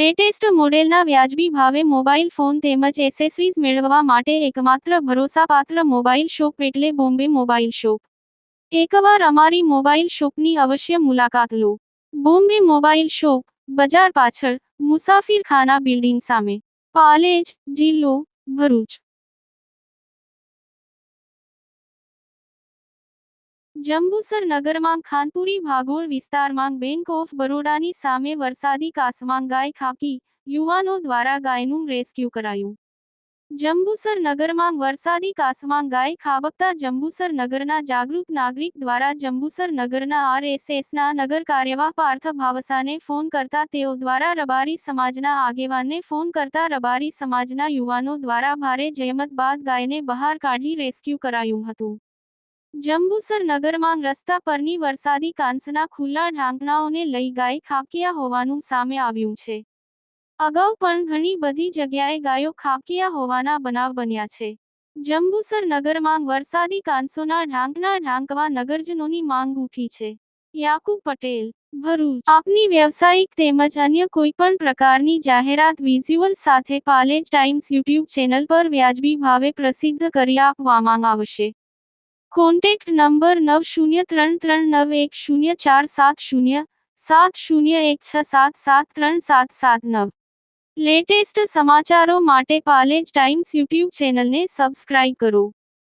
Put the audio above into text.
Latest મોડેલના વ્યાજબી ભાવે મોબાઈલ ફોન તેમજ એસેસરીઝ મેળવવા માટે એકમાત્ર ભરોસાપાત્ર મોબાઈલ શોપ એટલે બોમ્બે મોબાઈલ શોપ. એકવાર અમારી મોબાઈલ શોપની અવશ્ય મુલાકાત લો. બોમ્બે મોબાઈલ શોપ, બજાર પાછળ, મુસાફિરખાના બિલ્ડિંગ સામે, પાલેજ, જિલ્લો, ભરૂચ. જંબુસર નગરમાં ખાનપુરી ભાગોળ વિસ્તારમાં બેંક ઓફ બરોડાની સામે વરસાદી કાસમાં ગાય ખાબકી, યુવાનો દ્વારા ગાયનું રેસ્ક્યુ કરાયું. જંબુસર નગરમાં વરસાદી કાસમાં ગાય ખાબકતા જંબુસર નગરના જાગૃત નાગરિક દ્વારા જંબુસર નગરના આરએસએસના નગર કાર્યવાહ પાર્થ ભાવસાને ફોન કરતા તેઓ દ્વારા રબારી સમાજના આગેવાનને ફોન કરતા રબારી સમાજના યુવાનો દ્વારા ભારે જહેમત બાદ ગાયને બહાર કાઢી રેસ્ક્યુ કરાયું હતું. જંબુસર નગરમાં રસ્તા પરની વરસાદી કાંસના ખુલ્લા ઢાંકણાઓને લઈ ગાય ખાબક્યા હોવાનું સામે આવ્યું છે. અગાઉ પણ ઘણી બધી જગ્યાએ ગાયો ખાબક્યા હોવાના બનાવ બન્યા છે. જંબુસર નગરમાં વરસાદી કાંસોના ઢાંકણા ઢાંકવા નગરજનોની માંગ ઉઠી છે. યાકુબ પટેલ, ભરૂચ. આપની વ્યવસાયિક તેમજ અન્ય કોઈપણ પ્રકારની જાહેરાત વિઝ્યુઅલ સાથે પાલેજ ટાઈમ્સ યુટ્યુબ ચેનલ પર વ્યાજબી ભાવે પ્રસિદ્ધ કરી આપવામાં આવશે. Contact number 9033910470 7016773779. લેટેસ્ટ સમાચારો માટે પાલેજ ટાઈમ્સ યુટ્યુબ ચેનલને સબસ્ક્રાઇબ કરો.